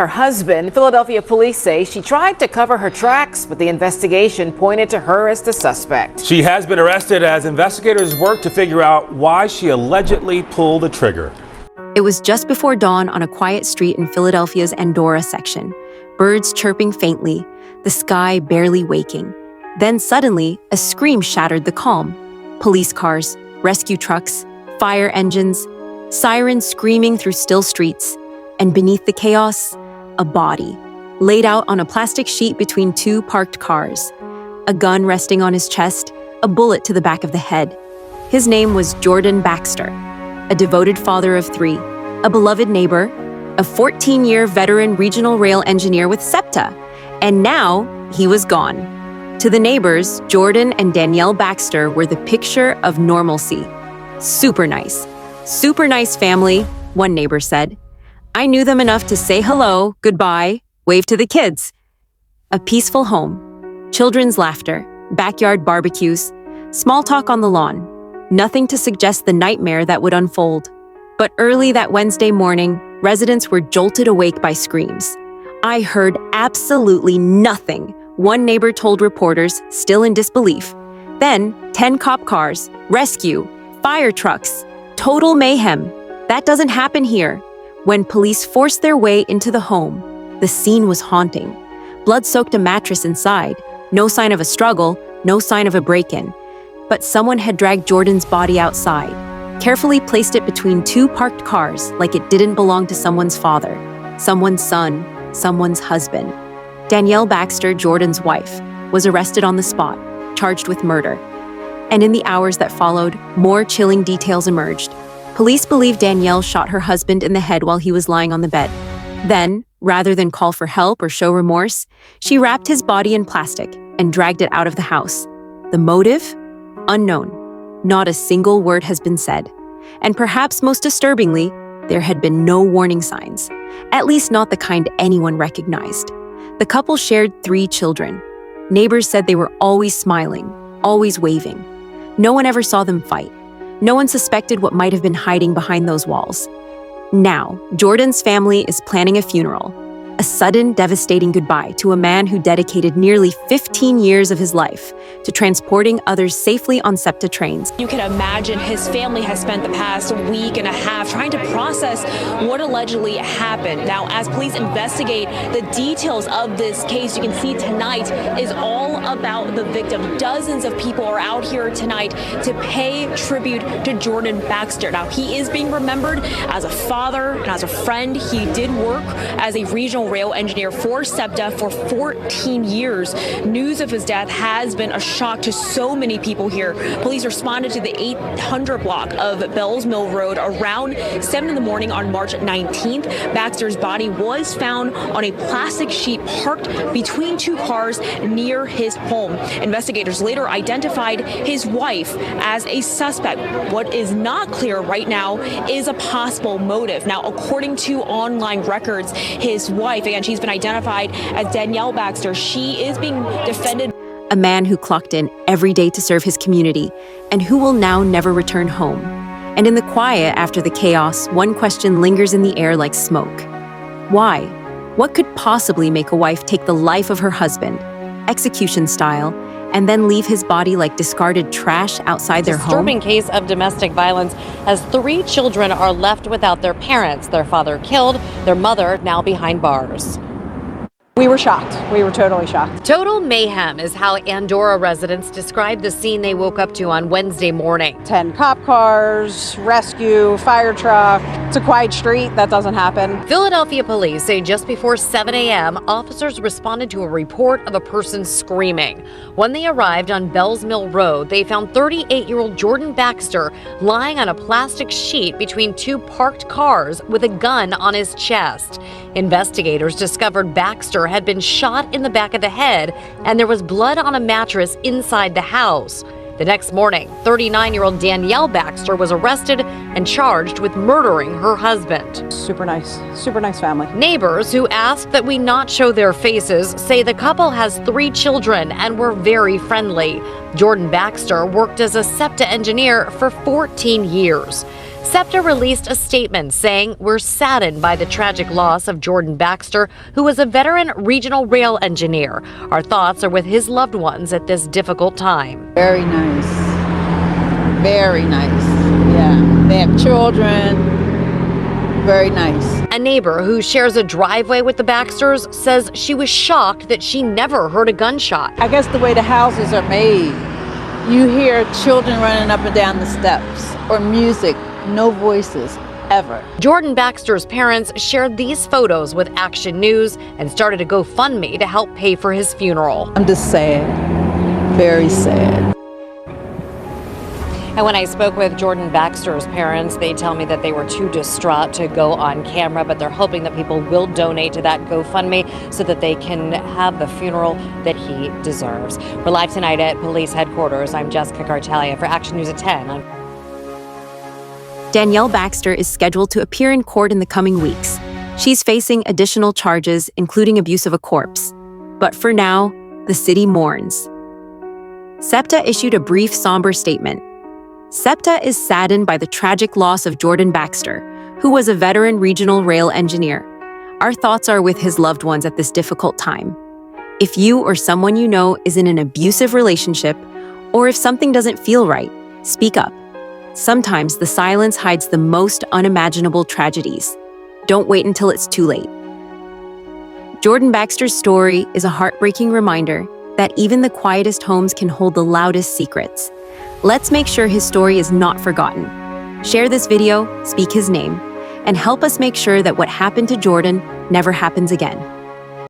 Her husband, Philadelphia police say she tried to cover her tracks, but the investigation pointed to her as the suspect. She has been arrested as investigators work to figure out why she allegedly pulled the trigger. It was just before dawn on a quiet street in Philadelphia's Andorra section. Birds chirping faintly, the sky barely waking. Then suddenly, a scream shattered the calm. Police cars, rescue trucks, fire engines, sirens screaming through still streets. And beneath the chaos, a body, laid out on a plastic sheet between two parked cars. A gun resting on his chest, a bullet to the back of the head. His name was Jordan Baxter, a devoted father of 3, a beloved neighbor, a 14-year veteran regional rail engineer with SEPTA, and now he was gone. To the neighbors, Jordan and Danielle Baxter were the picture of normalcy. Super nice family, one neighbor said. I knew them enough to say hello, goodbye, wave to the kids. A peaceful home, children's laughter, backyard barbecues, small talk on the lawn. Nothing to suggest the nightmare that would unfold. But early that Wednesday morning, residents were jolted awake by screams. I heard absolutely nothing, one neighbor told reporters, still in disbelief. Then, 10 cop cars, rescue, fire trucks, total mayhem. That doesn't happen here. When police forced their way into the home, the scene was haunting. Blood soaked a mattress inside. No sign of a struggle, no sign of a break-in. But someone had dragged Jordan's body outside, carefully placed it between 2 parked cars like it didn't belong to someone's father, someone's son, someone's husband. Danielle Baxter, Jordan's wife, was arrested on the spot, charged with murder. And in the hours that followed, more chilling details emerged. Police believe Danielle shot her husband in the head while he was lying on the bed. Then, rather than call for help or show remorse, she wrapped his body in plastic and dragged it out of the house. The motive? Unknown. Not a single word has been said. And perhaps most disturbingly, there had been no warning signs, at least not the kind anyone recognized. The couple shared 3 children. Neighbors said they were always smiling, always waving. No one ever saw them fight. No one suspected what might have been hiding behind those walls. Now, Jordan's family is planning a funeral, a sudden, devastating goodbye to a man who dedicated nearly 15 years of his life to transporting others safely on SEPTA trains. You can imagine his family has spent the past week and a half trying to process what allegedly happened. Now, as police investigate the details of this case, you can see tonight is all about the victim. Dozens of people are out here tonight to pay tribute to Jordan Baxter. Now, he is being remembered as a father and as a friend. He did work as a regional rail engineer for SEPTA for 14 years. News of his death has been a shock to so many people here. Police responded to the 800 block of Bells Mill Road around 7 in the morning on March 19th. Baxter's body was found on a plastic sheet parked between 2 cars near his home. Investigators later identified his wife as a suspect. What is not clear right now is a possible motive. Now, according to online records, his wife, again, she's been identified as Danielle Baxter. She is being defended. A man who clocked in every day to serve his community and who will now never return home. And in the quiet after the chaos, one question lingers in the air like smoke. Why? What could possibly make a wife take the life of her husband, execution style, and then leave his body like discarded trash outside their home? Disturbing case of domestic violence as 3 children are left without their parents. Their father killed, their mother now behind bars. We were shocked. We were totally shocked. Total mayhem is how Andorra residents described the scene they woke up to on Wednesday morning. 10 cop cars, rescue, fire truck. It's a quiet street. That doesn't happen. Philadelphia police say just before 7 a.m., officers responded to a report of a person screaming. When they arrived on Bells Mill Road, they found 38-year-old Jordan Baxter lying on a plastic sheet between 2 parked cars with a gun on his chest. Investigators discovered Baxter had been shot in the back of the head, and there was blood on a mattress inside the house. The next morning, 39-year-old Danielle Baxter was arrested and charged with murdering her husband. Super nice family. Neighbors who asked that we not show their faces say the couple has 3 children and were very friendly. Jordan Baxter worked as a SEPTA engineer for 14 years. SEPTA released a statement saying, "We're saddened by the tragic loss of Jordan Baxter, who was a veteran regional rail engineer. Our thoughts are with his loved ones at this difficult time." Very nice. Very nice. Yeah. They have children. Very nice. A neighbor who shares a driveway with the Baxters says she was shocked that she never heard a gunshot. I guess the way the houses are made, you hear children running up and down the steps or music, no voices, ever. Jordan Baxter's parents shared these photos with Action News and started a GoFundMe to help pay for his funeral. I'm just sad. Very sad. And when I spoke with Jordan Baxter's parents, they tell me that they were too distraught to go on camera, but they're hoping that people will donate to that GoFundMe so that they can have the funeral that he deserves. We're live tonight at police headquarters. I'm Jessica Cartalia for Action News at 10. Danielle Baxter is scheduled to appear in court in the coming weeks. She's facing additional charges, including abuse of a corpse. But for now, the city mourns. SEPTA issued a brief, somber statement. SEPTA is saddened by the tragic loss of Jordan Baxter, who was a veteran regional rail engineer. Our thoughts are with his loved ones at this difficult time. If you or someone you know is in an abusive relationship, or if something doesn't feel right, speak up. Sometimes the silence hides the most unimaginable tragedies. Don't wait until it's too late. Jordan Baxter's story is a heartbreaking reminder that even the quietest homes can hold the loudest secrets. Let's make sure his story is not forgotten. Share this video, speak his name, and help us make sure that what happened to Jordan never happens again.